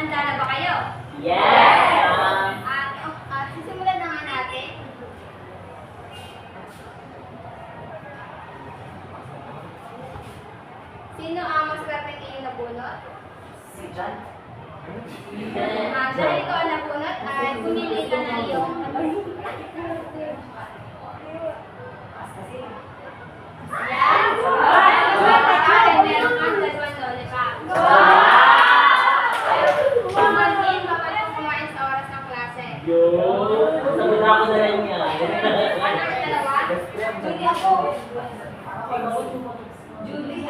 Handa na ba kayo? Yes! Sisimulan na nga natin. Sino ang maswerteng iyong nabunot? Si John. Dahil ikaw ang nabunot, ay pumili ka na iyong Yan! Swerte ka ay meron kang dalawang lollipop. Pumangkin kapag kumain sa oras ng klase. Yun! Sabi na ako na rin yan. Ano ang dalawa? Julie ako. Julie.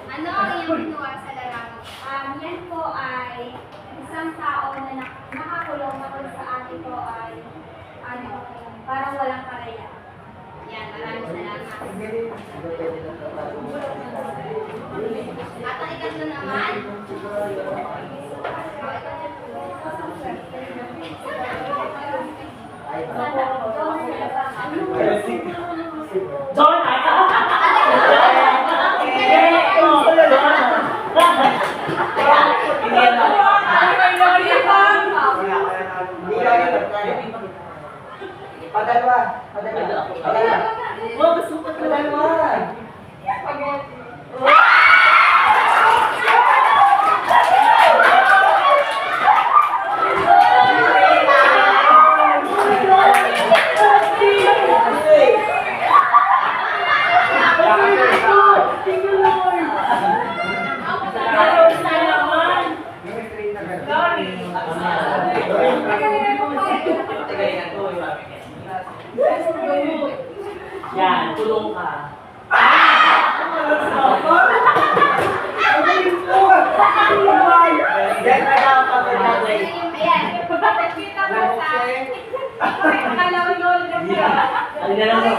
Ano ang iyong ginawa sa larawan? Yan po ay isang tao na nakakulong na kung sa atin po ay parang walang karaya. Yan, maraming salamat. At ang ikatlo naman, John! Padalwa. Padalwa. Wow, gusto ko Padalwa. Yan, tulong ka. ayan, pagkakita mo sa kalawin na siya. Ano na lang mo?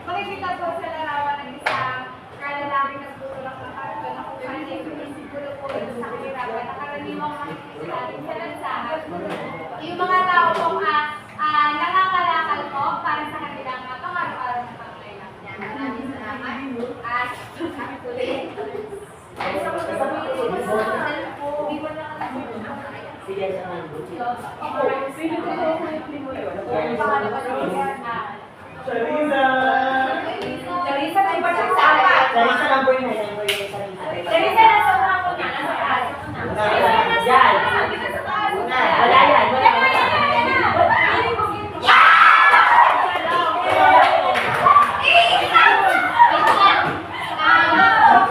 Makikita po sa larawan ng isang kalalaking nagtutulak ng karton na kung saan ay siguro po ito sa kahirapan na karaniwang makikita sa lansahan. Yung mga tao pong nangangalakal po para sa kanilang pang-araw-araw na pangangailangan. Maraming salamat. At tuloy. Sige, sa mga Charissa, may pagsasabi. Sarisa ng boy na yan. Charissa, nasa mga po na. Nasa taas. Yan. Wala yan. Wala.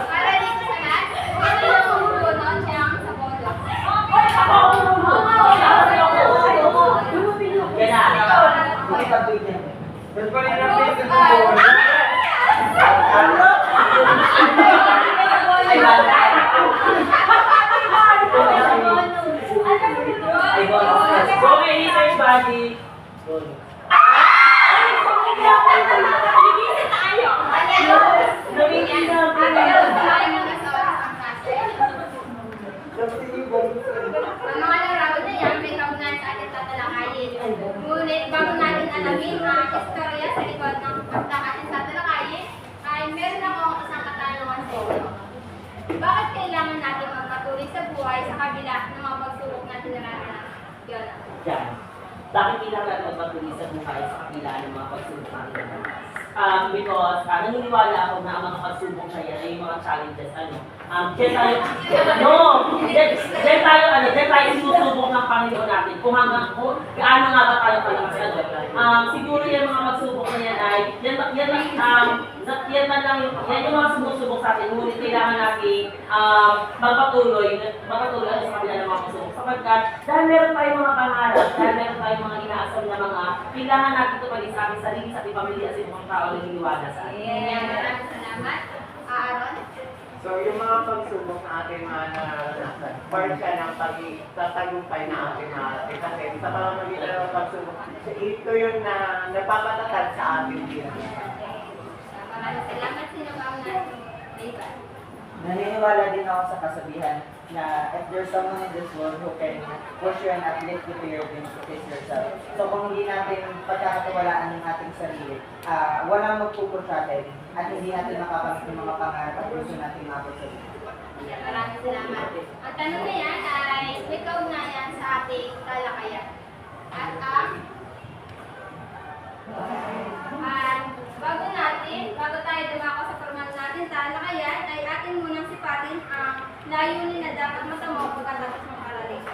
Para dito sa lahat, ano yung sumunod siya ang sa bodo? Yan na. Ay, wala. Ay, wala. Go, research body. Go. Ang mga larawan na yan, may kaugnay sa ating tatalakayin. Ngunit bago natin alamin ang istorya sa likod ng ating tatalakayin, ay meron akong isang katanungan sa inyo. Bakit kailangan natin magpatuloy sa buhay sa kabila ng mga pagsubok natin naranasan? Yun. Yan. Bakit kailangan natin magpatuloy sa buhay sa kabila ng mga pagsubok natin naranasan? Because naniniwala ako na ang mga pagsubok na yan ay yung mga challenges. Diyan tayo sinusubok ng Panginoon natin kung gaano nga ba tayo kalakas. Siguro yung mga pagsubok na yan ay, yan yung mga sumusubok sa atin. Ngunit kailangan natin magpatuloy sa kabila ng mga pagsubok. Sapagkat dahil meron tayong mga pangarap, dahil meron tayong mga inaasam na mga kailangan natin ito pali sa ating sarili, sa ating pamilya, sa ibang tao na niniwala sa atin. Ayan, maraming salamat. Aaron? So, yung mga pagsubok na ating mga naranasan, part siya ng pagtatagumpay na ating mga ating. Kasi sa pamamagitan ng pagsubok, ito yung nagpapatatag sa ating bilang. Maraming salamat. Sino ba ang nasa? Naniniwala din ako sa kasabihan, na if there's someone in this world who can push you and uplift you to your dreams, it is yourself. So kung hindi natin pagkakatiwalaan ng ating sarili, walang magpupush atin at hindi natin makakamit ng mga pangarap at gusto natin mabot sa buhay. Maraming salamat. Ang tanong na yan ay may kaugnayan sa ating talakayan. At bago tayo dumako sa formal natin talakayan, ay atin munang sipatin ang layunin na dapat matamo pagkatapos ng aralin.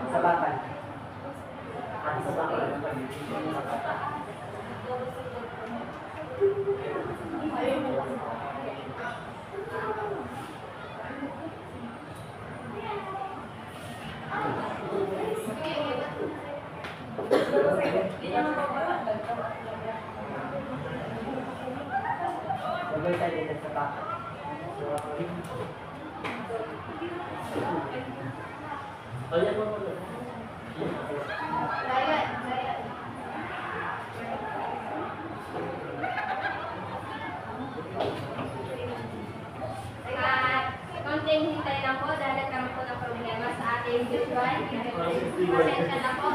Sa bakal. Bagay tayo dito sa bakal. Ayan mo muna. Layan. Konting hintay lang po dahil nagkaroon po ng problema sa ating visual. Pasensya na po.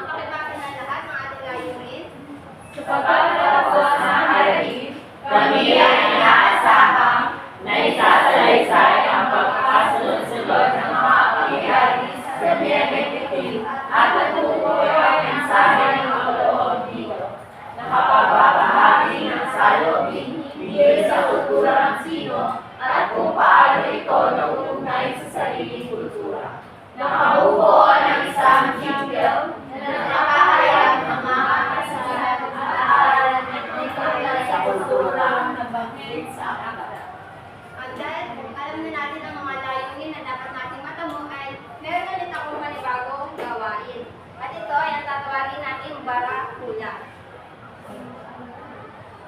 Pakibasa na lahat ng ating layunin. Pagkatapos ng aralin, kami ay inaasahang na isasalaysay ang pagkasunod-sunod ng mga pangyayari sa Biyernes at natutukoy ang mensahe ng kaloob dito. Nakapagbabahagi ng salubin, bigay sa kultura ng sino at kung paano ito nauugnay sa sariling kultura. Nakabuo ng isang jingle na nakahayag ng mga kasalan at aral na ito sa kultura na banggit sa akala. At dahil alam na natin ang mga layunin na dapat nating matamo ay meron ulit akong manibagong gawain. At ito ay ang tatawagin natin barakula.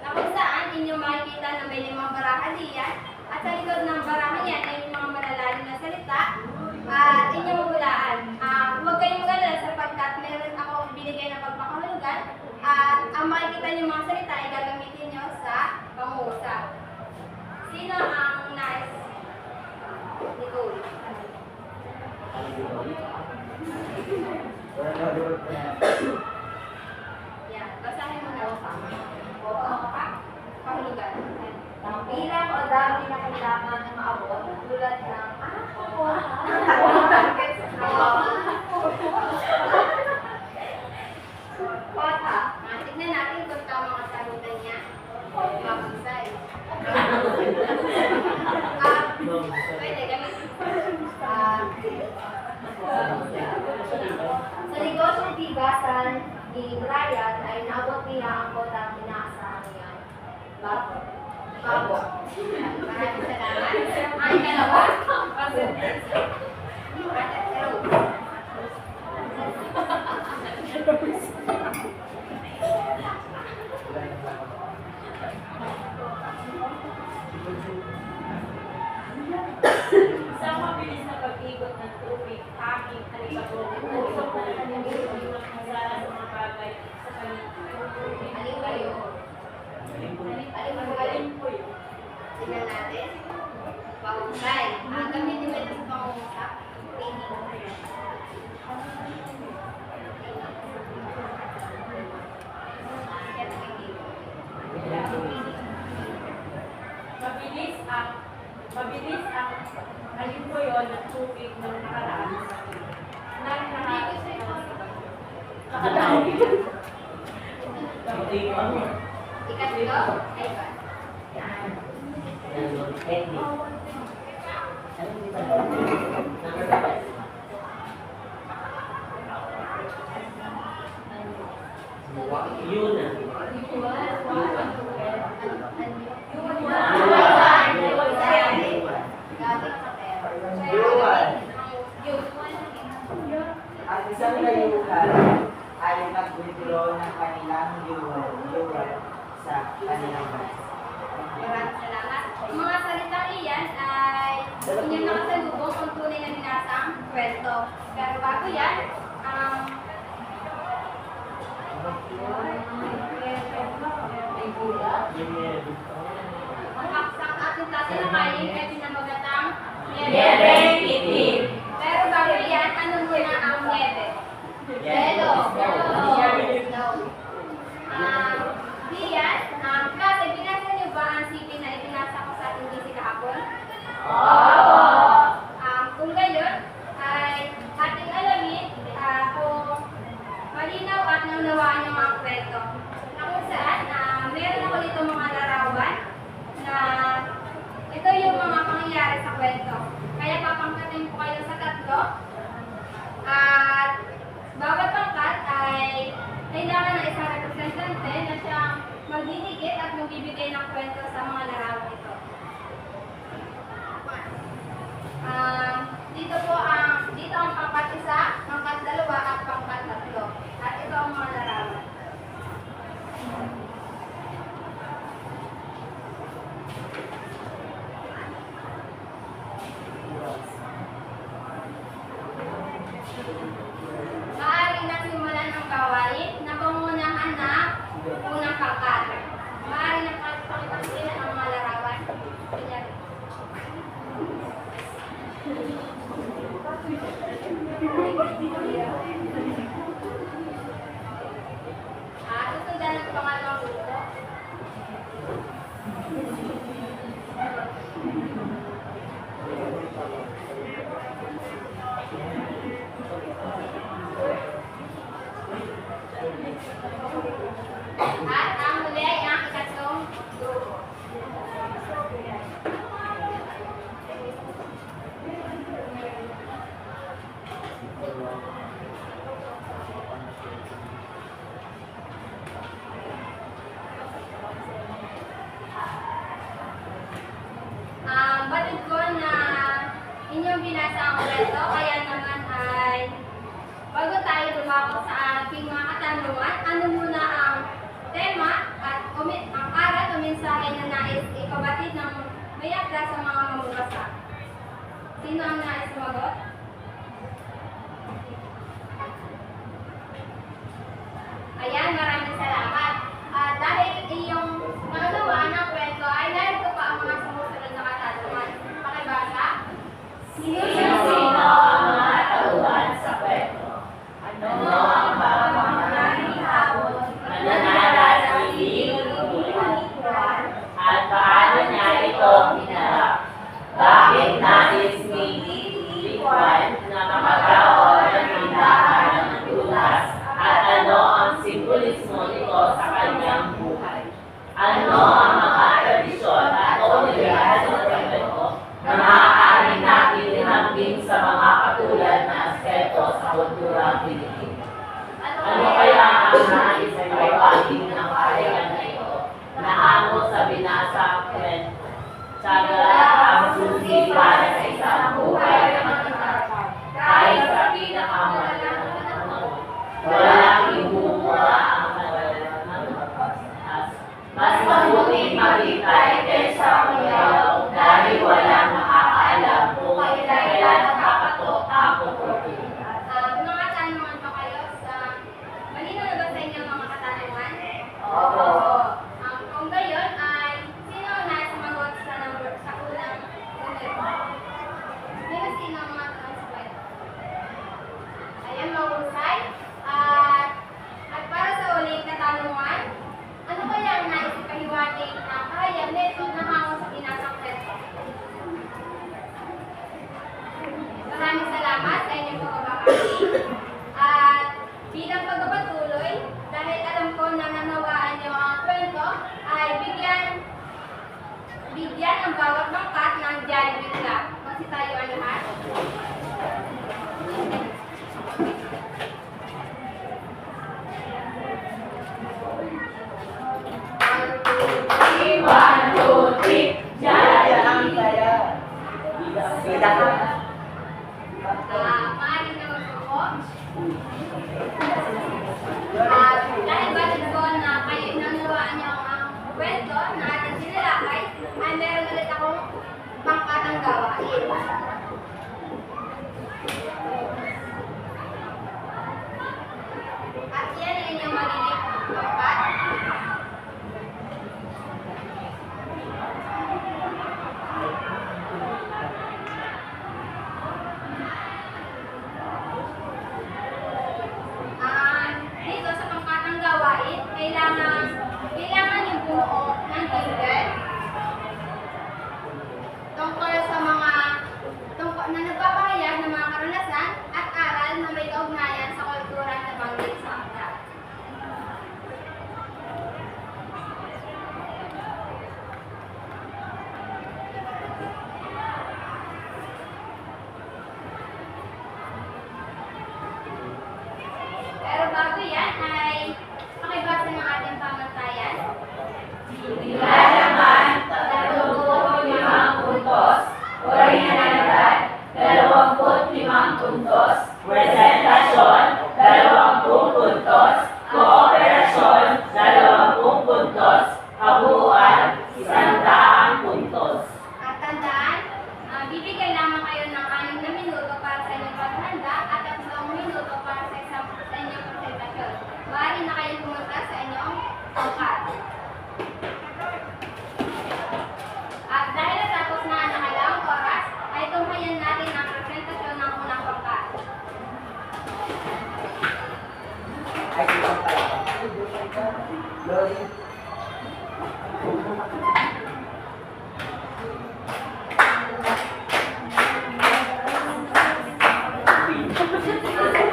Na kung saan inyong makikita na may 5 baraha diyan at sa likod ng baraha yan ay may mga malalalim na salita at inyong hulaan. Huwag kayong mag-alala sapagkat meron akong binigay na pagpakahulugan at ang makikita niyong mga salita ay gagamitin niyo sa pangungusap. Sino ang nais? Nicole. Yan, basahin mo na. Pahulugan. Bilang o dami na kailangan maabot tulad ng Kota. Tignan natin kung tama ang sagutan niya. Mabusay. Pwede, gamit. Sa negosyong bigasan ni Brian ay naabot niya ang kotang inaasahan niya. Babo. Maraming salamat. Ang dalawa. Sa mabilis na pag-ikot ng tubig, aking alipagod, usok na nanimig ang mga kasala sa mga bagay sa paligid. Alin kayo? Alin po yun? Tignan natin. Pahusay. Gamitin mo ito sa pangungusap. Mabilis ang alin po yun ng tubig ng nakaraan sa Ikatlo ay ba? Yun na. Ang isang layuhan ay nag-withdraw ng kanilang yuwan sa kanilang bansa. Maraming salamat. Ang mga salitang iyan ay inyong nakasalubong ang tunay na binasang kwento. Pero bago yan, ang aksang ating tatalakayin ay pinamagatang Niebe Itim. Pero bago yan, ano muna ang niebe? Yelo. Diyan, kasi binasa niyo ba ang sipi na ipinasa ko sa ating busy kahapon? Kung gayon, ay ating alamin kung malinaw at naunawaan yung mga kwento. Na kung saan, meron ako dito mga larawan na ito yung mga pangyayari sa kwento. Kaya papangkatin ko kayo sa tatlo. At bawat pangkat ay kailangan na isang representante na siyang magdidikit at magbibigay ng kwento sa mga larawan ito. Dito ang pangkat isa, pangkat dalawa at pangkat tatlo. At ito ang mga larawan. Maaari na simulan ang gawain na pangunahan na unang pangkat. Maaari na pakipagsin ang mga larawan. Susundan ang pangalawang grupo. At ang huli ay ang ikatlong grupo. Batid ko na inyong binasa ang kwento, kaya naman ay bago tayo lumako sa ating mga katanungan, ano muna ang tema at ang aral o mensahe na nais ikabatid ng mayagda sa mga mamabasa. Sino ang nais sumagot? Ayan, maraming salamat. Dahil iyong naunawaan ng kwento ay narito pa ang mga sumusunod na katanungan. Pakibasa. Sino ang mga tauhan sa kwento? Ano ang pamamarang hapon na nananatiling buwan? At paano niya ito hinarap? Bakit nais ni Likwan na makagawa ng tindahan ng tulas? At ano ang simbolismo nito sa kanyang buhay? Ano ang mga tradisyon at obligasyon sa kwento na maaaring natin linambing sa mga katulad na aspeto sa kulturang Pilipino? Ano kaya ang nais ay pagpapagin ng pahayagan na ito na hango sa binasa kwento? Saga ang susi para sa isang buhay na matatag. Kahit sa pinakamalalang panahon, walang ibumuha ang madalang ng pagpas. Mas mabuting maghintay kaysa kumilaw dahil walang makakaalam kung kailan nakakatok ang oportunidad. Mga tanungan pa kayo sa... Malino na ba sa inyo ang mga katanungan? Opo. Kung gayon ay sino ang nais sumagot sa unang numero? Sino ang mga tanong sa kwento? Ayan, mahusay. At para sa uling katanungan, ano kaya ang nais ipahiwatig ng kahayag nito na hango sa binasang kwento? Maraming salamat sa inyong pagbabahagi. At bilang pagpapatuloy, dahil alam ko na nanawaan niyo ang kwento, ay bigyan ang bawat bangkat ng Jollibee Club. Kasi tayo ang lahat. One, two, three, Ang saya. Maaaring na magsuko. Dahil batid ko na kayo nanawaan niyo ang kwento na ating sinalakay, ay meron ulit akong pangkatang gawain. At yan ang inyong magiging pangkat. Dito sa pangkatang gawain, kailangan yung buo ng tigil tungkol sa mga na nagpapahayag ng mga karanasan at aral na may kaugnayan sa kultura na banggit sa akda. Pero bago yan ay pakibasa ng ating pamantayan. Nilalaman, 35 puntos. Orihinalidad, 25 puntos. Presentasyon, 20 puntos. Kooperasyon, 20 puntos. Kabuuan, 100 puntos. At tandaan, bibigyan lamang kayo ng 6 na minuto para sa inyong paghanda at 3 minuto para sa inyong presentasyon. Maaari na kayong pumunta sa inyong pangkat. At dahil natapos na ang nakalaang oras, ay tunghayan natin ang presentasyon ng unang pangkat. Ay, ito pala. Lori.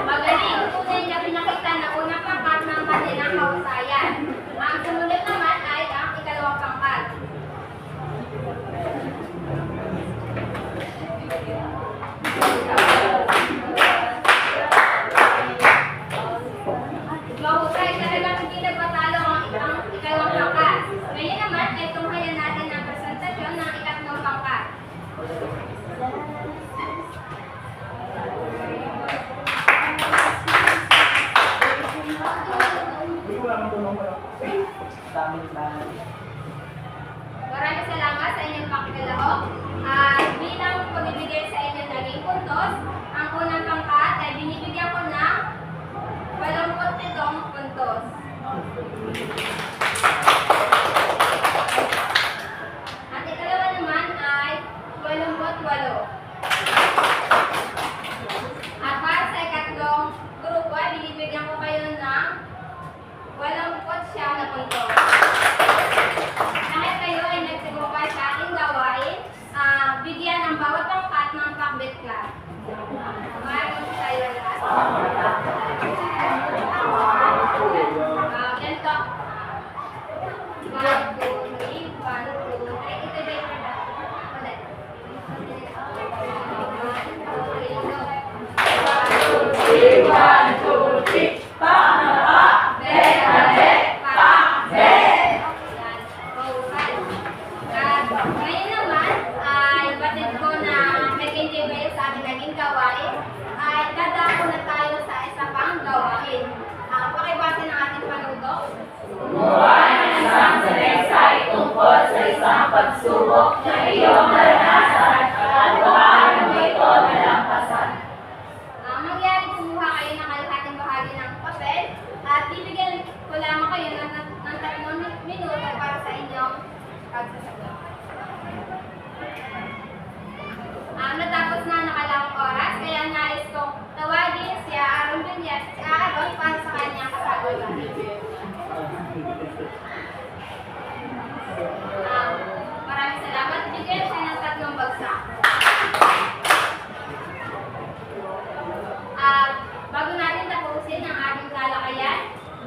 Magaling, tunay na pinakita na unang pangkat ng kanilang kahusayan. Ang sumunod naman ay ang ikalawang pangkat. Mahusay talagang hindi nagpatalo ang ikalawang pangkat. Ngayon naman ay tunghayan natin ang presentasyon ng ikatlong pangkat. Tamit na. Maraming salamat sa inyong pakikilalahok. At bilang pagbibigay sa inyo naging puntos, ang unang pangkat ay binibigyan ko ng 87 puntos. At ikalawa naman ay 88. At para sa ikatlong grupo ay binibigyan ko kayo ng 89 na puntos. Dahil kayo ay nagsibukan sa ating gawain, bigyan ang bawat pangkat ng pakbet class. Maraming tayo lahat. Ganito. 1, 2, 3, 1, 2, 3. Ito ba yung ulit? 1, 2, 3. Panapa! Ngayon naman, ay batid ko na nag-enjoy kayo sa ating naging gawain, ay dadako na tayo sa isa pang gawain. Pakibasa ng ating panuto. Gumawa ng isang saleksay tungkol sa isang pagsubok na iyong naranasan at paano mo ito nalampasan. Mangyari kumuha kayo ng kalahating bahagi ng papel at bibigyan ko lamang kayo ng 3 minuto para sa inyong pagsasagot. Natapos na ang nakalawang oras, kaya nais kong tawagin si Aaron Juliet, si Aaron para sa kanyang kasagutan. Maraming salamat. Bigyan siya ng 3 bagsak. Bago natin tapusin ang ating talakayan,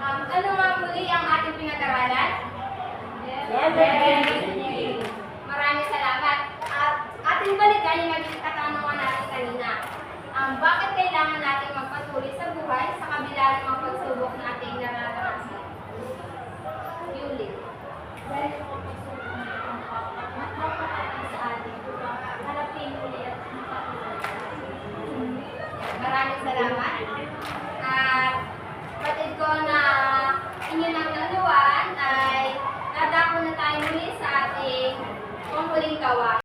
ano nga muli ang ating pinag-aralan? Maraming salamat. At ating balikan yung naging katanungan natin kanina. Bakit kailangan natin magpatuloy sa buhay sa kabila ng mga pagsubok na ating nararanasan? Yulit. Dahil ang pagsubok na magpapakita sa atin, harapin ulit at makatulog. Maraming salamat. At batid ko na inyo nang nanuwaan ay dadako na tayo muli sa ating panghuling gawa.